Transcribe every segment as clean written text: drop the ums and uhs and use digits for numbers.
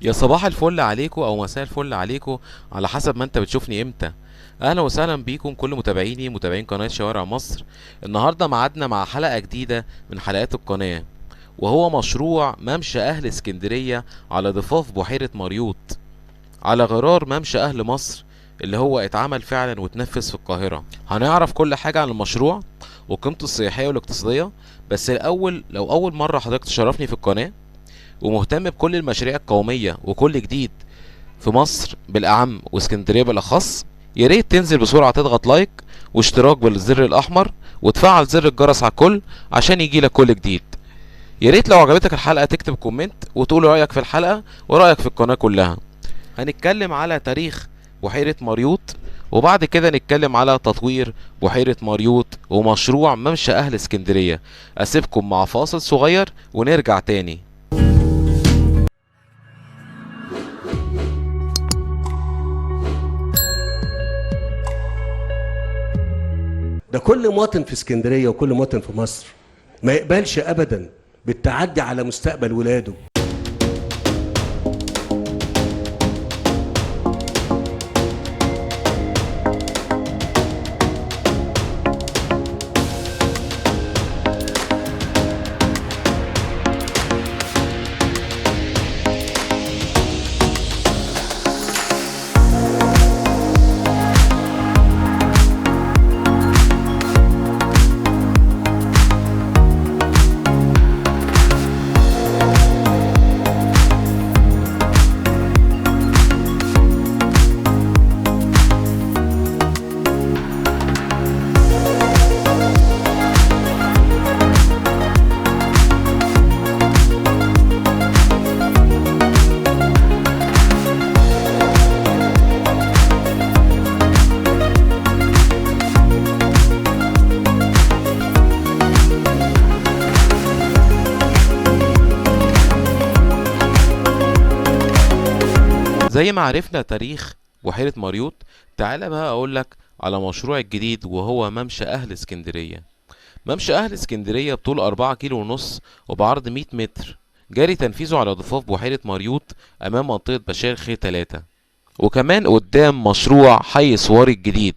يا صباح الفل عليكم او مساء الفل عليكم، على حسب ما انت بتشوفني امتى. اهلا وسهلا بيكم كل متابعين قناة شوارع مصر. النهاردة معادنا مع حلقة جديدة من حلقات القناة، وهو مشروع ممشى اهل اسكندرية على ضفاف بحيرة مريوط، على غرار ممشى اهل مصر اللي هو اتعمل فعلا واتنفذ في القاهرة. هنعرف كل حاجة عن المشروع وقيمته السياحية والاقتصادية. بس الاول، لو اول مرة حضرتك تشرفني في القناة ومهتم بكل المشاريع القومية وكل جديد في مصر بالأعم واسكندرية بالأخص، يا ريت تنزل بسرعة تضغط لايك واشتراك بالزر الأحمر وتفعل زر الجرس على الكل عشان يجيلك كل جديد. يا ريت لو عجبتك الحلقة تكتب كومنت وتقول رأيك في الحلقة ورأيك في القناة كلها. هنتكلم على تاريخ بحيرة مريوط، وبعد كده نتكلم على تطوير بحيرة مريوط ومشروع ممشى أهل اسكندرية. أسيبكم مع فاصل صغير ونرجع تاني. ده كل مواطن في اسكندرية وكل مواطن في مصر ما يقبلش أبدا بالتعدي على مستقبل ولاده. زي ما عرفنا تاريخ بحيرة مريوط، تعالى بقى اقولك على مشروع الجديد وهو ممشى اهل اسكندرية. ممشى اهل اسكندرية بطول 4 كيلو ونص وبعرض 100 متر، جاري تنفيذه على ضفاف بحيرة مريوط امام منطقة بشار خير 3، وكمان قدام مشروع حي سواري الجديد.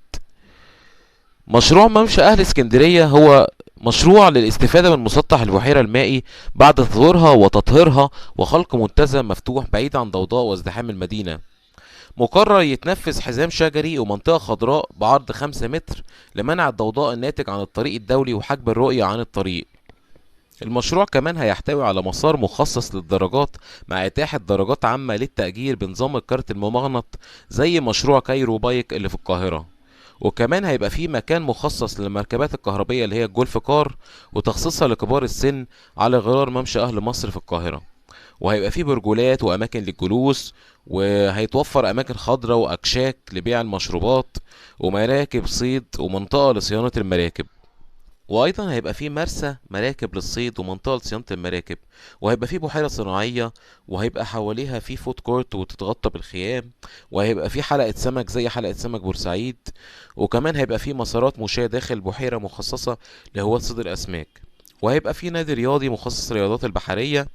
مشروع ممشى اهل اسكندرية هو مشروع للاستفادة من مسطح البحيرة المائي بعد تطويرها وتطهيرها وخلق منتزه مفتوح بعيد عن ضوضاء وازدحام المدينة. مقرر يتنفذ حزام شجري ومنطقة خضراء بعرض 5 متر لمنع الضوضاء الناتج عن الطريق الدولي وحجب الرؤية عن الطريق. المشروع كمان هيحتوي على مسار مخصص للدراجات مع إتاحة درجات عامة للتأجير بنظام الكارت الممغنط زي مشروع كايرو بايك اللي في القاهرة. وكمان هيبقى فيه مكان مخصص للمركبات الكهربية اللي هي الجولف كار وتخصيصها لكبار السن على غرار ممشى أهل مصر في القاهرة. وهيبقى فيه برجولات وأماكن للجلوس، وهيتوفر أماكن خضراء وأكشاك لبيع المشروبات ومراكب صيد ومنطقة لصيانة المراكب. وايضا هيبقى فيه مرسى مراكب للصيد ومنطقه لصيانه المراكب، وهيبقى فيه بحيره صناعيه، وهيبقى حواليها فيه فود كورت وتتغطى بالخيام، وهيبقى فيه حلقه سمك زي حلقه سمك بورسعيد، وكمان هيبقى فيه مسارات مشاة داخل البحيره مخصصه لهواة صيد الاسماك، وهيبقى فيه نادي رياضي مخصص للرياضات البحريه،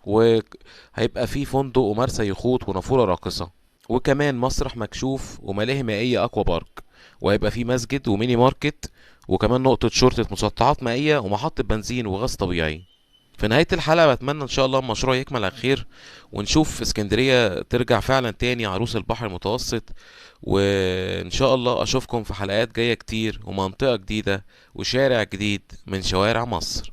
وهيبقى فيه فندق ومرسى يخوت ونافوره راقصه، وكمان مسرح مكشوف وملاهي مائيه اكوا بارك، وهيبقى فيه مسجد وميني ماركت، وكمان نقطة شرطة مسطحات مائية ومحطة بنزين وغاز طبيعي. في نهاية الحلقة بتمنى ان شاء الله المشروع يكمل على خير، ونشوف اسكندرية ترجع فعلا تاني عروس البحر المتوسط. وان شاء الله اشوفكم في حلقات جاية كتير ومنطقة جديدة وشارع جديد من شوارع مصر.